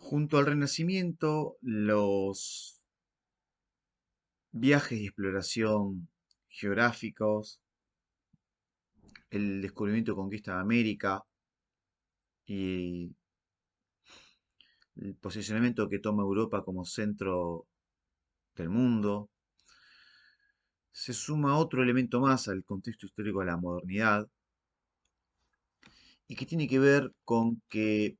Junto al Renacimiento, los viajes y exploración geográficos, el descubrimiento y conquista de América y el posicionamiento que toma Europa como centro del mundo, se suma otro elemento más al contexto histórico de la modernidad y que tiene que ver con que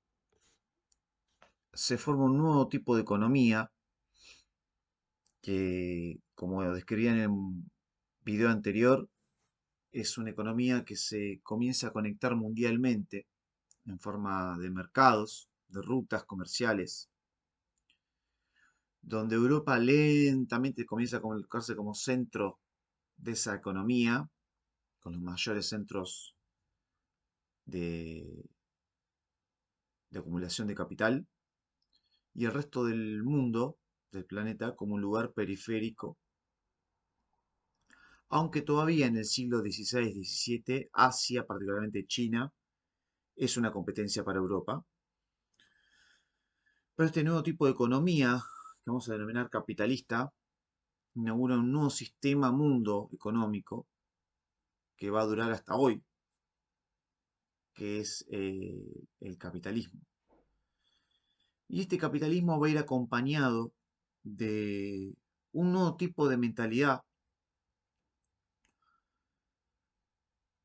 se forma un nuevo tipo de economía que, como describía en el video anterior, es una economía que se comienza a conectar mundialmente en forma de mercados, de rutas comerciales, donde Europa lentamente comienza a colocarse como centro de esa economía, con los mayores centros de, de acumulación de capital, y el resto del mundo, del planeta, como un lugar periférico, aunque todavía en el siglo XVI-XVII, Asia, particularmente China, es una competencia para Europa. Pero este nuevo tipo de economía, que vamos a denominar capitalista, inaugura un nuevo sistema mundo económico que va a durar hasta hoy, que es el capitalismo. Y este capitalismo va a ir acompañado de un nuevo tipo de mentalidad,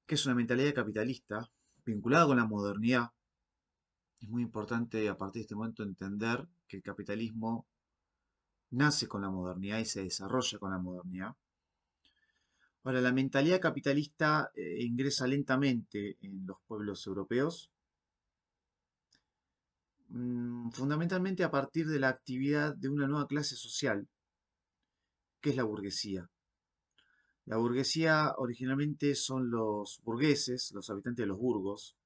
que es una mentalidad capitalista vinculada con la modernidad. Es muy importante a partir de este momento entender que el capitalismo nace con la modernidad y se desarrolla con la modernidad. Ahora, la mentalidad capitalista ingresa lentamente en los pueblos europeos, fundamentalmente a partir de la actividad de una nueva clase social, que es la burguesía. La burguesía originalmente son los burgueses, los habitantes de los burgos,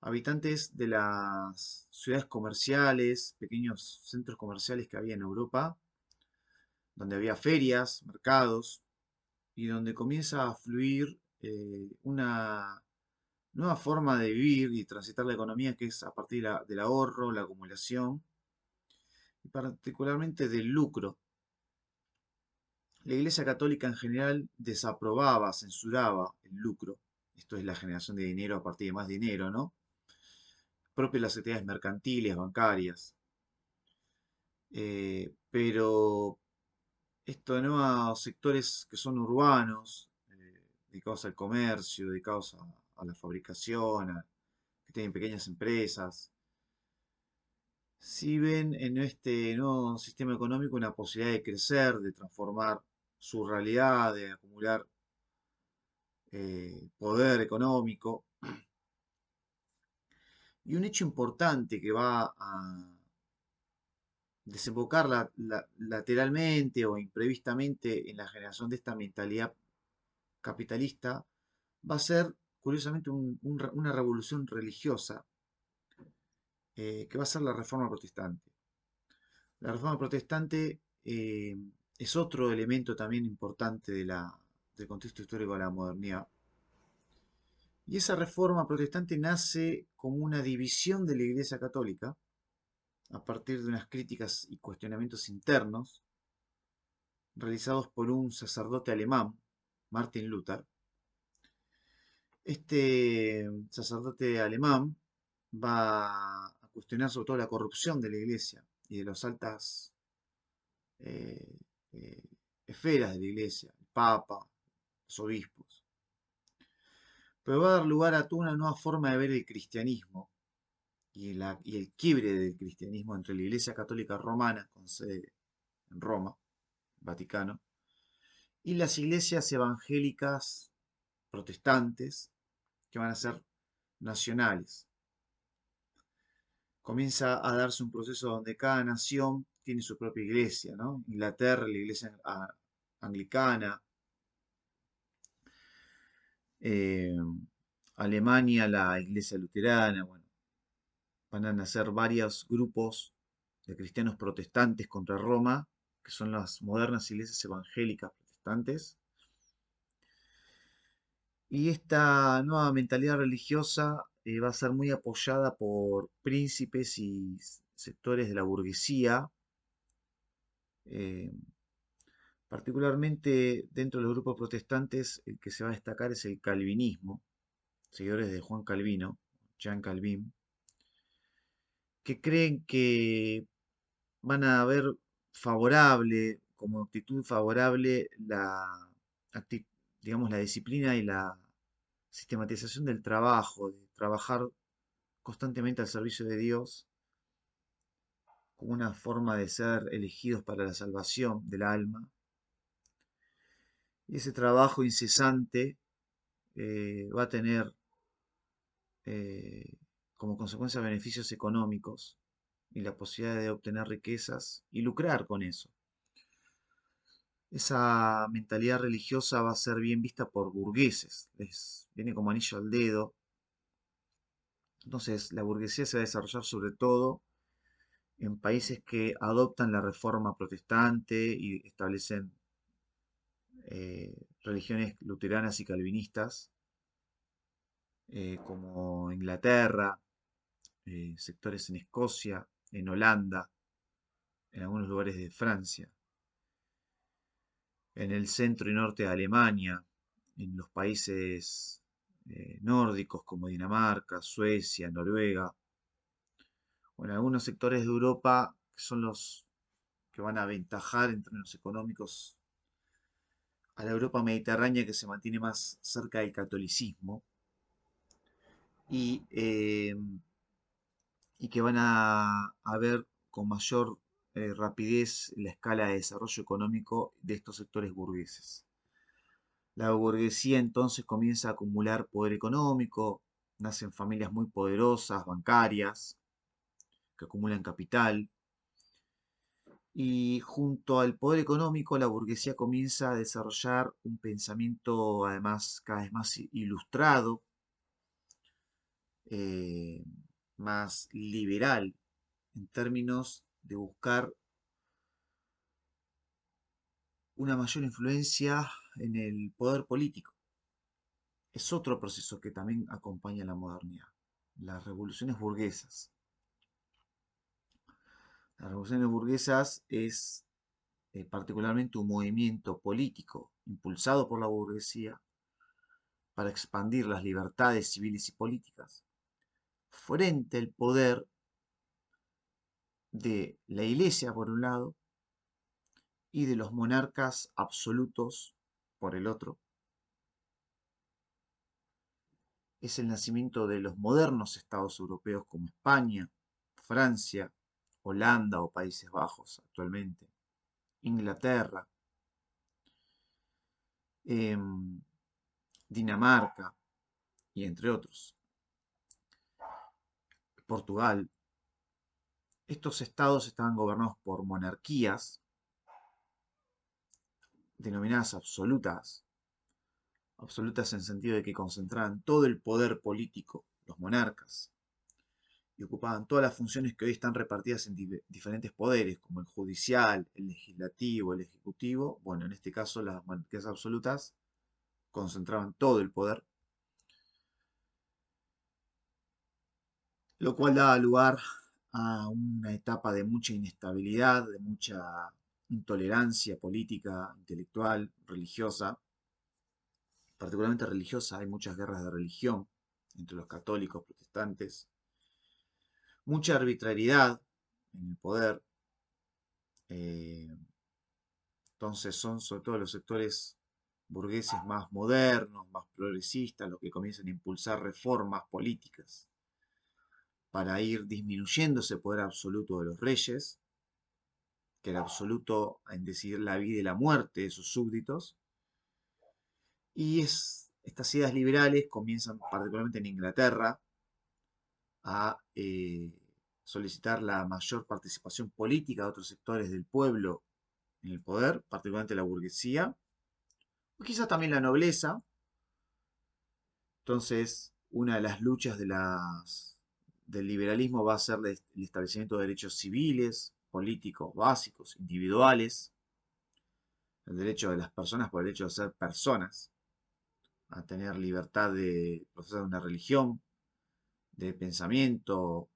habitantes de las ciudades comerciales, pequeños centros comerciales que había en Europa, donde había ferias, mercados, y donde comienza a fluir una nueva forma de vivir y transitar la economía que es a partir del ahorro, la acumulación y particularmente del lucro. La Iglesia Católica en general desaprobaba, censuraba el lucro. Esto es la generación de dinero a partir de más dinero, ¿no? Propio de las actividades mercantiles, bancarias. Pero esto de nuevos sectores que son urbanos, dedicados al comercio, dedicados a la fabricación, que tienen pequeñas empresas, si ven en este nuevo sistema económico una posibilidad de crecer, de transformar su realidad, de acumular poder económico. Y un hecho importante que va a desembocar lateralmente o imprevistamente en la generación de esta mentalidad capitalista va a ser, curiosamente, una revolución religiosa que va a ser la Reforma Protestante. La Reforma Protestante es otro elemento también importante del contexto histórico de la modernidad. Y esa reforma protestante nace como una división de la Iglesia Católica a partir de unas críticas y cuestionamientos internos realizados por un sacerdote alemán, Martin Luther. Este sacerdote alemán va a cuestionar sobre todo la corrupción de la Iglesia y de las altas eh, eh, esferas de la Iglesia, el Papa, los obispos. Pero va a dar lugar a toda una nueva forma de ver el cristianismo y el quiebre del cristianismo entre la Iglesia Católica Romana, con sede en Roma, Vaticano, y las iglesias evangélicas protestantes, que van a ser nacionales. Comienza a darse un proceso donde cada nación tiene su propia iglesia, ¿no? Inglaterra, la iglesia anglicana, eh, Alemania, la iglesia luterana, bueno, van a nacer varios grupos de cristianos protestantes contra Roma, que son las modernas iglesias evangélicas protestantes. Y esta nueva mentalidad religiosa va a ser muy apoyada por príncipes y sectores de la burguesía, eh, particularmente dentro de los grupos protestantes, el que se va a destacar es el calvinismo, seguidores de Juan Calvino, Jean Calvin, que creen que van a ver favorable, como actitud favorable, digamos, la disciplina y la sistematización del trabajo, de trabajar constantemente al servicio de Dios, como una forma de ser elegidos para la salvación del alma. Y ese trabajo incesante va a tener eh, como consecuencia beneficios económicos y la posibilidad de obtener riquezas y lucrar con eso. Esa mentalidad religiosa va a ser bien vista por burgueses, viene como anillo al dedo. Entonces, la burguesía se va a desarrollar sobre todo en países que adoptan la reforma protestante y establecen religiones luteranas y calvinistas, como Inglaterra, sectores en Escocia, en Holanda, en algunos lugares de Francia, en el centro y norte de Alemania, en los países nórdicos como Dinamarca, Suecia, Noruega, o en algunos sectores de Europa que son los que van a aventajar en términos económicos a la Europa mediterránea que se mantiene más cerca del catolicismo y, eh, y que van a ver con mayor rapidez la escala de desarrollo económico de estos sectores burgueses. La burguesía entonces comienza a acumular poder económico, nacen familias muy poderosas, bancarias, que acumulan capital, y junto al poder económico la burguesía comienza a desarrollar un pensamiento además cada vez más ilustrado, eh, más liberal, en términos de buscar una mayor influencia en el poder político. Es otro proceso que también acompaña la modernidad, las revoluciones burguesas. Las revoluciones burguesas es particularmente un movimiento político impulsado por la burguesía para expandir las libertades civiles y políticas frente al poder de la Iglesia por un lado y de los monarcas absolutos por el otro. Es el nacimiento de los modernos estados europeos como España, Francia, Holanda o Países Bajos actualmente, Inglaterra, em, Dinamarca y entre otros, Portugal. Estos estados estaban gobernados por monarquías denominadas absolutas, absolutas en sentido de que concentraban todo el poder político, los monarcas, y ocupaban todas las funciones que hoy están repartidas en diferentes poderes, como el judicial, el legislativo, el ejecutivo. Bueno, en este caso las monarquías absolutas concentraban todo el poder, lo cual daba lugar a una etapa de mucha inestabilidad, de mucha intolerancia política, intelectual, religiosa, particularmente religiosa. Hay muchas guerras de religión entre los católicos, protestantes, mucha arbitrariedad en el poder. eh, entonces son sobre todo los sectores burgueses más modernos, más progresistas, los que comienzan a impulsar reformas políticas para ir disminuyendo ese poder absoluto de los reyes, que era absoluto en decidir la vida y la muerte de sus súbditos. Y estas ideas liberales comienzan particularmente en Inglaterra a solicitar la mayor participación política de otros sectores del pueblo en el poder, particularmente la burguesía, o quizás también la nobleza. Entonces, una de las luchas del liberalismo va a ser el establecimiento de derechos civiles, políticos básicos, individuales, el derecho de las personas por el hecho de ser personas, a tener libertad de profesar una religión, de pensamiento,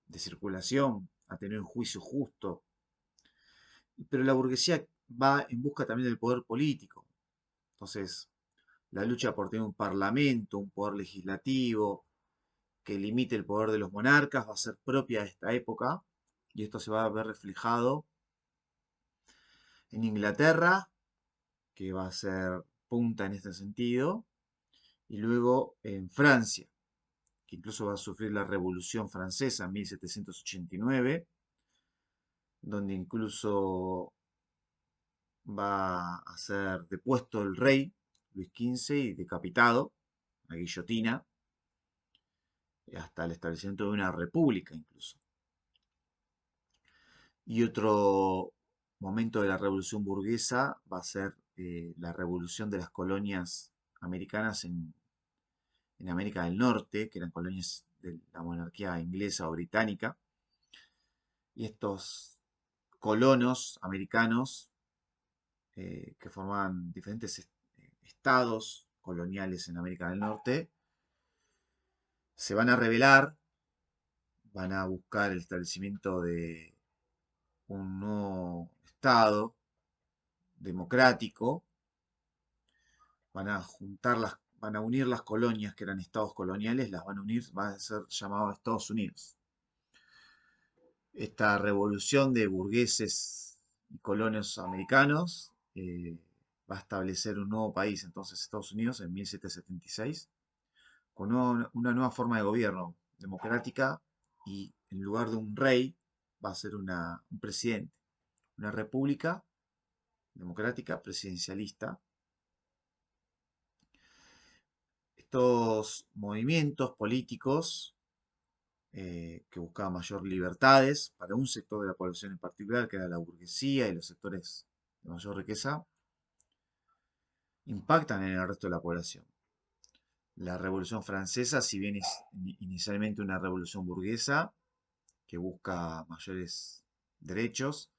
de circulación, a tener un juicio justo. Pero la burguesía va en busca también del poder político. Entonces, la lucha por tener un parlamento, un poder legislativo, que limite el poder de los monarcas, va a ser propia de esta época. Y esto se va a ver reflejado en Inglaterra, que va a ser punta en este sentido, y luego en Francia, que incluso va a sufrir la Revolución Francesa en 1789, donde incluso va a ser depuesto el rey Luis XV y decapitado, a guillotina, hasta el establecimiento de una república incluso. Y otro momento de la revolución burguesa va a ser la revolución de las colonias americanas en América del Norte, que eran colonias de la monarquía inglesa o británica. Y estos colonos americanos que formaban diferentes estados coloniales en América del Norte, se van a rebelar, van a buscar el establecimiento de un nuevo estado democrático, van a unir las colonias que eran estados coloniales, las van a unir, va a ser llamado Estados Unidos. Esta revolución de burgueses y colonos americanos va a establecer un nuevo país, entonces Estados Unidos, en 1776, con una nueva forma de gobierno democrática y en lugar de un rey va a ser un presidente, una república democrática presidencialista. Estos movimientos políticos que buscaban mayor libertades para un sector de la población en particular, que era la burguesía y los sectores de mayor riqueza, impactan en el resto de la población. La Revolución Francesa, si bien es inicialmente una revolución burguesa que busca mayores derechos,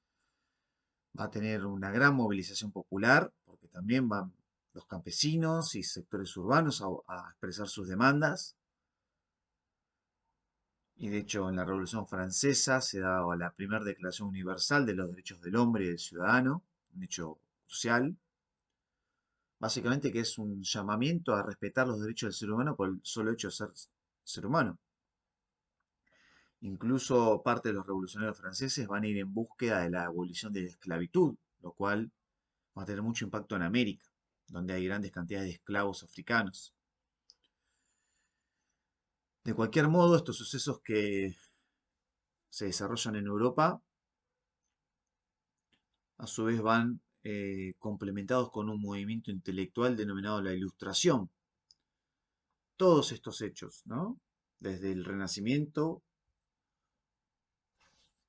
va a tener una gran movilización popular, porque también van los campesinos y sectores urbanos a expresar sus demandas. Y de hecho, en la Revolución Francesa se daba la primera Declaración Universal de los Derechos del Hombre y del Ciudadano, un hecho crucial, básicamente que es un llamamiento a respetar los derechos del ser humano por el solo hecho de ser ser humano. Incluso parte de los revolucionarios franceses van a ir en búsqueda de la abolición de la esclavitud, lo cual va a tener mucho impacto en América, donde hay grandes cantidades de esclavos africanos. De cualquier modo, estos sucesos que se desarrollan en Europa, a su vez van complementados con un movimiento intelectual denominado la Ilustración. Todos estos hechos, ¿no? Desde el Renacimiento,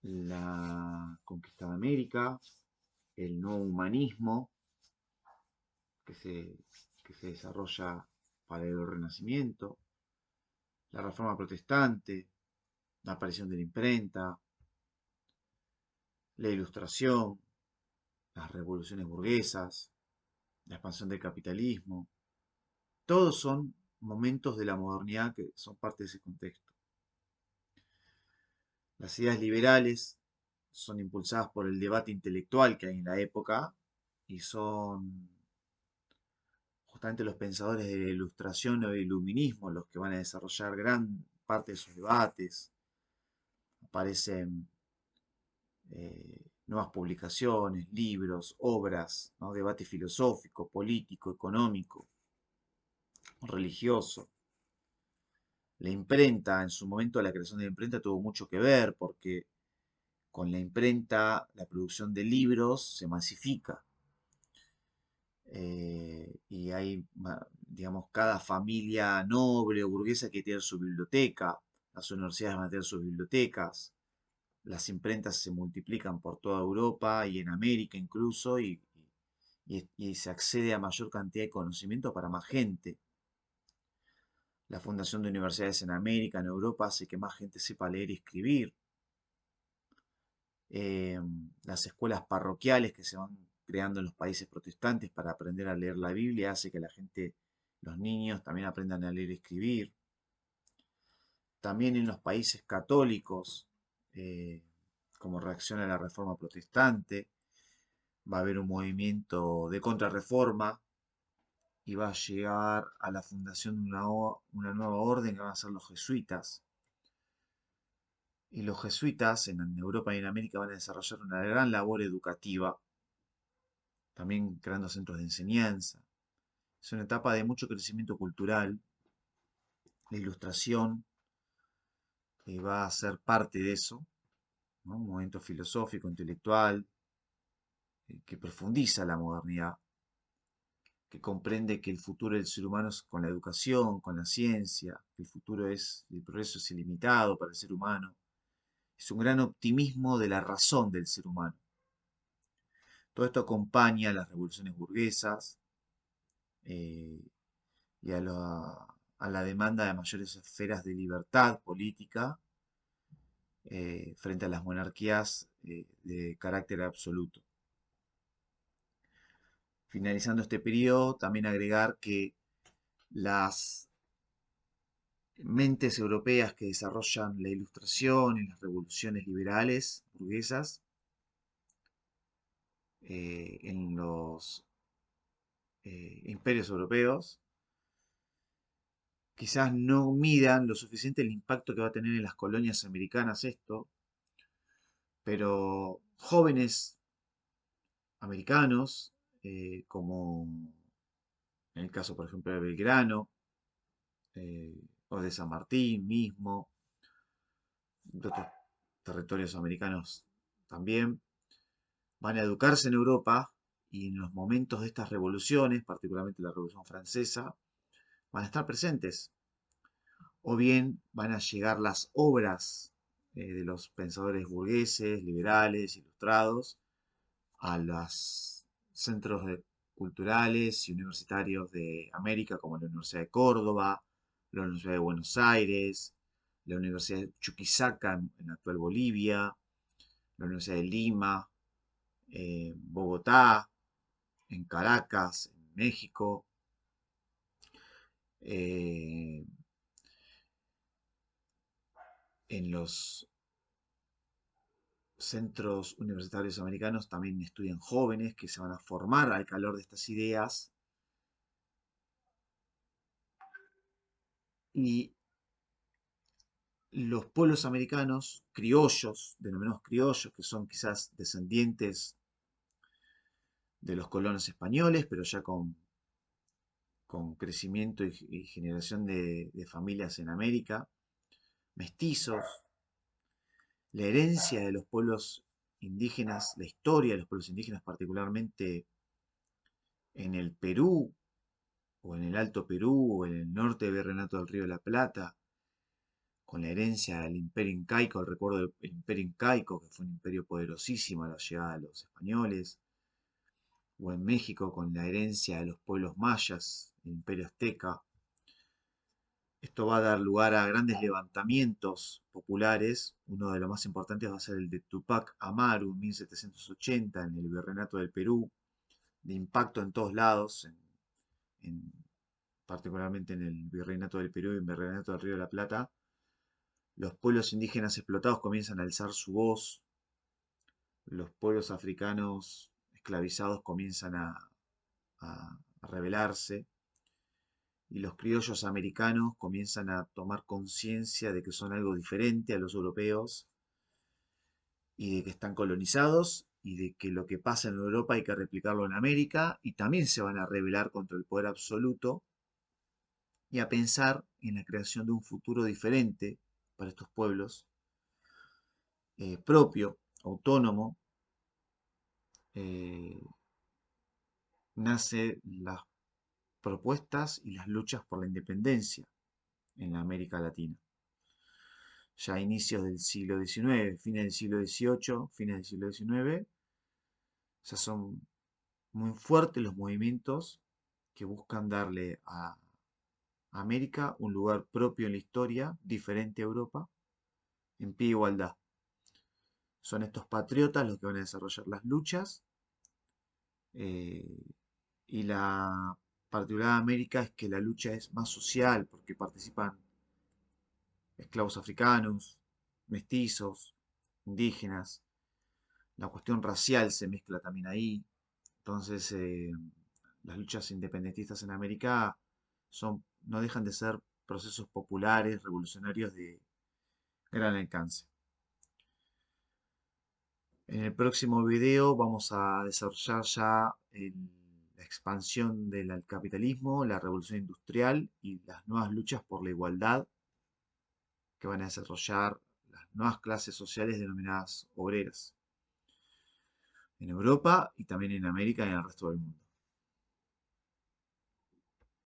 la conquista de América, el nuevo humanismo que se, que se desarrolla para el Renacimiento, la Reforma Protestante, la aparición de la imprenta, la Ilustración, las revoluciones burguesas, la expansión del capitalismo, todos son momentos de la modernidad que son parte de ese contexto. Las ideas liberales son impulsadas por el debate intelectual que hay en la época y son justamente los pensadores de la Ilustración o del Iluminismo los que van a desarrollar gran parte de sus debates. Aparecen nuevas publicaciones, libros, obras, ¿no? Debate filosófico, político, económico, religioso. La imprenta, en su momento la creación de la imprenta tuvo mucho que ver porque con la imprenta la producción de libros se masifica. Y hay, digamos, cada familia noble o burguesa que tiene su biblioteca, las universidades van a tener sus bibliotecas, las imprentas se multiplican por toda Europa y en América incluso, y se accede a mayor cantidad de conocimiento para más gente. La fundación de universidades en América, en Europa, hace que más gente sepa leer y escribir. Las escuelas parroquiales que se van creando en los países protestantes para aprender a leer la Biblia hace que la gente, los niños, también aprendan a leer y escribir. También en los países católicos eh, como reacción a la reforma protestante. Va a haber un movimiento de contrarreforma y va a llegar a la fundación de una nueva orden que van a ser los jesuitas. Y los jesuitas en Europa y en América van a desarrollar una gran labor educativa, también creando centros de enseñanza. Es una etapa de mucho crecimiento cultural. La ilustración va a ser parte de eso, ¿no? Un movimiento filosófico, intelectual, que profundiza la modernidad, que comprende que el futuro del ser humano es con la educación, con la ciencia, que el progreso es ilimitado para el ser humano. Es un gran optimismo de la razón del ser humano. Todo esto acompaña a las revoluciones burguesas eh, y a la demanda de mayores esferas de libertad política frente a las monarquías de carácter absoluto. Finalizando este periodo, también agregar que las mentes europeas que desarrollan la ilustración y las revoluciones liberales burguesas en los imperios europeos quizás no midan lo suficiente el impacto que va a tener en las colonias americanas esto, pero jóvenes americanos, como en el caso por ejemplo de Belgrano, eh, o de San Martín mismo, de otros territorios americanos también, van a educarse en Europa y en los momentos de estas revoluciones, particularmente la Revolución Francesa, van a estar presentes. O bien van a llegar las obras de los pensadores burgueses, liberales, ilustrados, a los culturales y universitarios de América, como la Universidad de Córdoba, la Universidad de Buenos Aires, la Universidad de Chuquisaca en la actual Bolivia, la Universidad de Lima, Bogotá, en Caracas, en México, eh, en los centros universitarios americanos también estudian jóvenes que se van a formar al calor de estas ideas y los pueblos americanos criollos, denominados criollos, que son quizás descendientes de los colonos españoles, pero ya con crecimiento y generación de familias en América, mestizos, la herencia de los pueblos indígenas, la historia de los pueblos indígenas, particularmente en el Perú, o en el Alto Perú, o en el norte de Virreinato del Río de la Plata, con la herencia del imperio incaico, el recuerdo del imperio incaico, que fue un imperio poderosísimo a la llegada de los españoles, o en México con la herencia de los pueblos mayas, el imperio azteca. Esto va a dar lugar a grandes levantamientos populares. Uno de los más importantes va a ser el de Tupac Amaru en 1780 en el Virreinato del Perú, de impacto en todos lados, en- particularmente en el Virreinato del Perú y en el Virreinato del Río de la Plata. Los pueblos indígenas explotados comienzan a alzar su voz, los pueblos africanos esclavizados comienzan a rebelarse y los criollos americanos comienzan a tomar conciencia de que son algo diferente a los europeos y de que están colonizados y de que lo que pasa en Europa hay que replicarlo en América y también se van a rebelar contra el poder absoluto y a pensar en la creación de un futuro diferente para estos pueblos, propio, autónomo. eh, Nace las propuestas y las luchas por la independencia en la América Latina. Ya a inicios del siglo XIX, fines del siglo XVIII, fines del siglo XIX, ya son muy fuertes los movimientos que buscan darle a América un lugar propio en la historia, diferente a Europa, en pie de igualdad. Son estos patriotas los que van a desarrollar las luchas eh, y la particularidad de América es que la lucha es más social porque participan esclavos africanos, mestizos, indígenas. La cuestión racial se mezcla también ahí. Entonces, las luchas independentistas en América no dejan de ser procesos populares, revolucionarios de gran alcance. En el próximo video vamos a desarrollar ya la expansión del capitalismo, la revolución industrial y las nuevas luchas por la igualdad que van a desarrollar las nuevas clases sociales denominadas obreras en Europa y también en América y en el resto del mundo.